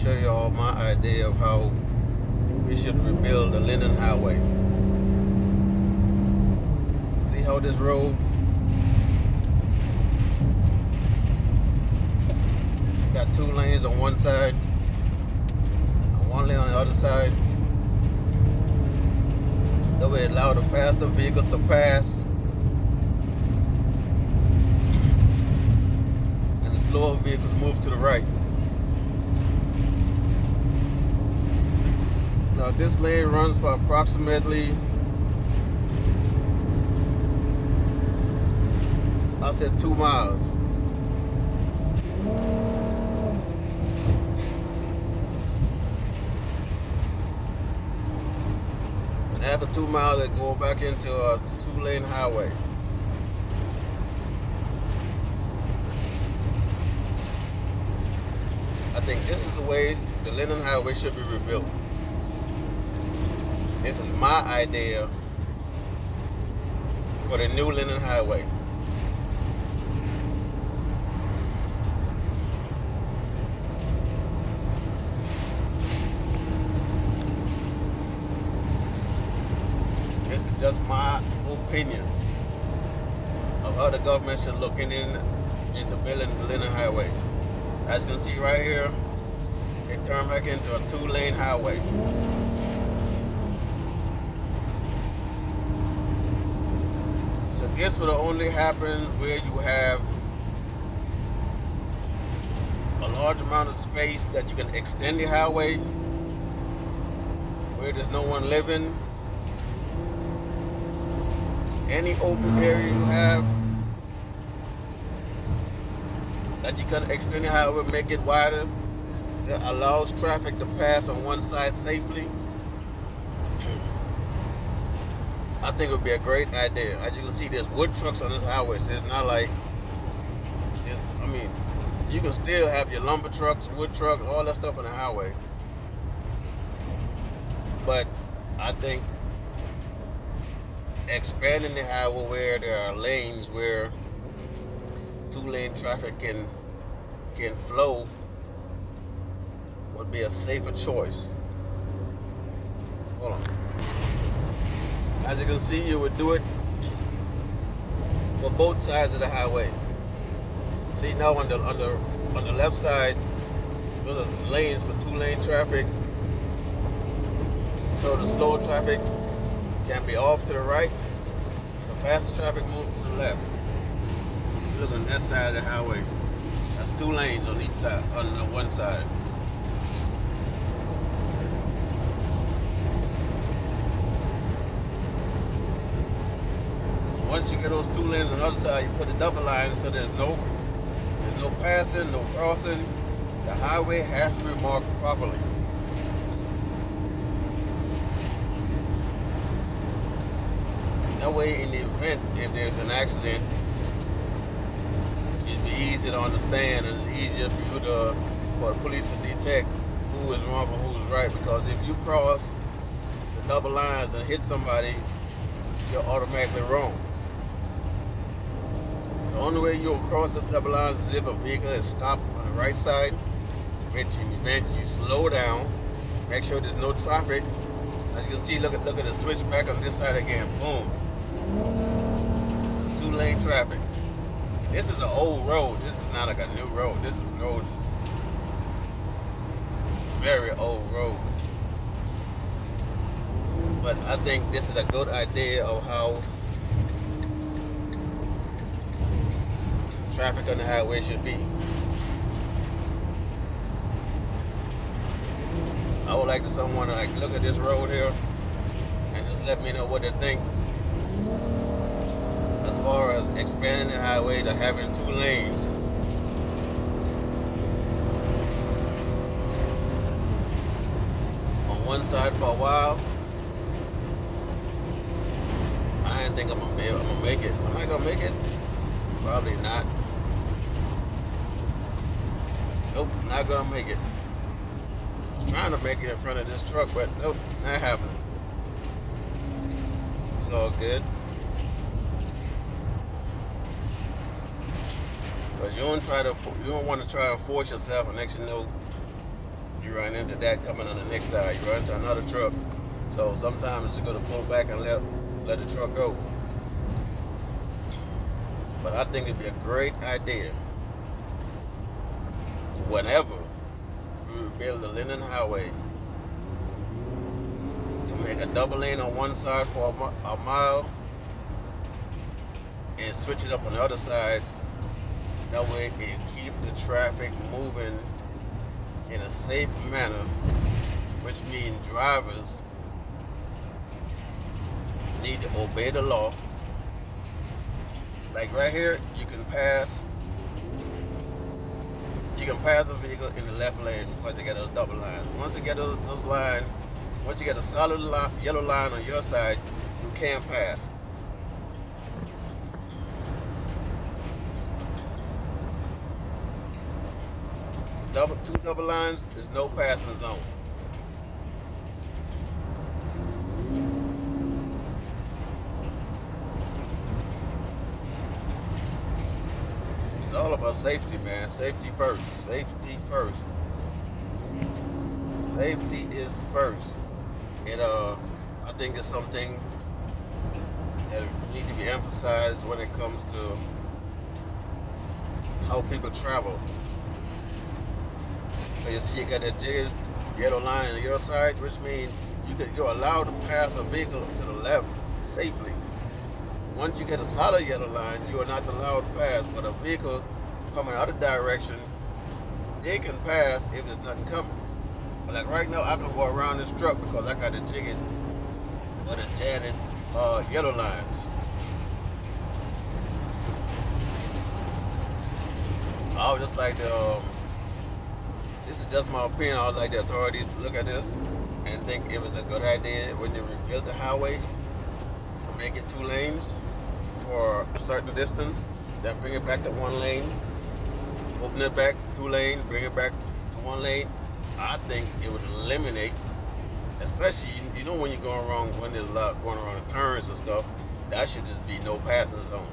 show you all my idea of how we should rebuild the Linden Highway. See how this road got 2 lanes on one side and 1 lane on the other side. That way it allow the faster vehicles to pass and the slower vehicles move to the right. Now this lane runs for approximately, I said 2 miles. And after 2 miles, it go back into a 2-lane highway. I think this is the way the Linden Highway should be rebuilt. This is my idea for the new Linden Highway. This is just my opinion of how the government should look into building the Linden Highway. As you can see right here, it turned back into a 2-lane highway. So this will only happen where you have a large amount of space that you can extend the highway, where there's no one living. So any open area you have that you can extend the highway, make it wider, that allows traffic to pass on one side safely. I think it would be a great idea. As you can see, there's wood trucks on this highway, so it's not like, I mean, you can still have your lumber trucks, wood trucks, all that stuff on the highway. But I think expanding the highway where there are lanes where 2-lane traffic can flow would be a safer choice. Hold on. As you can see, you would do it for both sides of the highway. See now on the left side, those are lanes for 2-lane traffic. So the slower traffic can be off to the right, and the faster traffic moves to the left. If you look on that side of the highway, that's 2 lanes on each side, on one side. Once you get those 2 lanes on the other side, you put a double line so there's no passing, no crossing. The highway has to be marked properly. That way, in the event if there's an accident, it'd be easy to understand, and it's easier for the police to detect who is wrong from who is right. Because if you cross the double lines and hit somebody, you're automatically wrong. The only way you'll cross the double lines is if a vehicle is stopped on the right side, which in the event you slow down, make sure there's no traffic. As you can see, look at the switchback on this side again. Boom. 2-lane traffic. This is an old road. This is not like a new road. This road is very old road. But I think this is a good idea of how traffic on the highway should be. I would like someone to look at this road here and just let me know what they think as far as expanding the highway to having 2 lanes. On one side for a while. I didn't think I'm gonna make it. Am I gonna make it? Probably not. Nope, not gonna make it. I was trying to make it in front of this truck, but nope, not happening. It's all good. Because you don't want to try to force yourself, and next you know, you run into that coming on the next side. You run into another truck. So sometimes you're gonna pull back and let the truck go. But I think it'd be a great idea whenever we rebuild the Linden Highway to make a double lane on one side for a mile and switch it up on the other side. That way it keep the traffic moving in a safe manner, which means drivers need to obey the law. Like right here, you can pass a vehicle in the left lane because you get those double lines. Once you get those lines, once you get a solid yellow line on your side, you can't pass. Two double lines is no passing zone. It's all about safety, man. Safety first. Safety first. Safety is first. And I think it's something that needs to be emphasized when it comes to how people travel. So you see, you got that jiggered yellow line on your side, which means you're allowed to pass a vehicle to the left safely. Once you get a solid yellow line, you are not allowed to pass. But a vehicle coming out of direction, they can pass if there's nothing coming. But like right now, I can go around this truck because I got the jiggered or the jagged yellow lines. I would just like to, this is just my opinion, I would like the authorities to look at this and think it was a good idea when they rebuilt the highway to make it 2 lanes for a certain distance, then bring it back to 1 lane, open it back 2 lanes, bring it back to 1 lane. I think it would eliminate, especially, you know, when you're going wrong, when there's a lot going around the turns and stuff, that should just be no passing zone.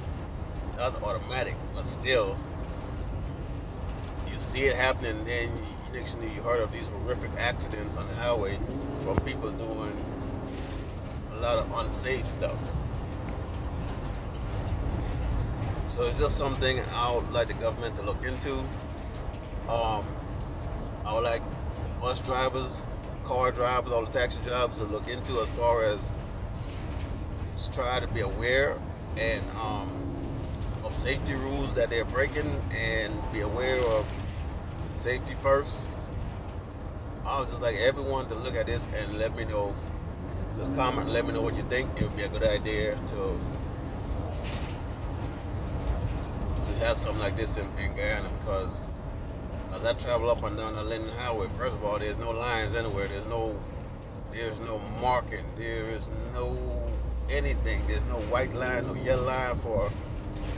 That's automatic, but still, you see it happening, and then next thing you heard of these horrific accidents on the highway from people doing a lot of unsafe stuff. So it's just something I would like the government to look into. I would like the bus drivers, car drivers, all the taxi drivers to look into as far as just try to be aware and of safety rules that they're breaking and be aware of safety first. I would just like everyone to look at this and let me know, just comment and let me know what you think. It would be a good idea to have something like this in Guyana, because as I travel up and down the Linden Highway, first of all, there's no lines anywhere. There's no marking. There is no anything. There's no white line, no yellow line for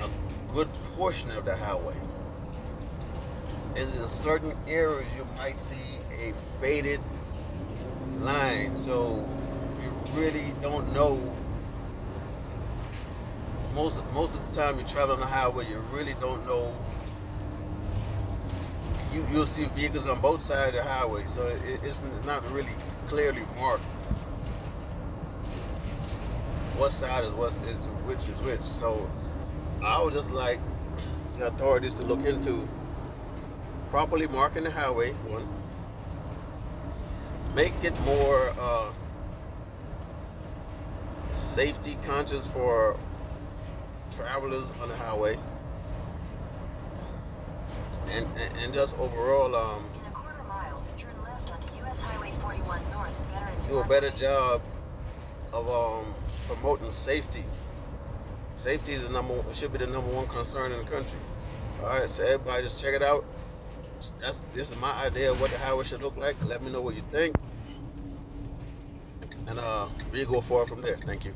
a good portion of the highway. Is in certain areas you might see a faded line, so you really don't know. Most of the time you travel on the highway, you really don't know. You'll see vehicles on both sides of the highway, so it's not really clearly marked what side is which is which. So I would just like the authorities to look into properly marking the highway, one. Make it more safety conscious for travelers on the highway, and just overall in a quarter mile, turn left onto US Highway 41 North, Veterans do a better job of promoting safety. Safety is should be the number 1 concern in the country. All right, so everybody just check it out. This is my idea of what the highway should look like. Let me know what you think, and we go forward from there. Thank you.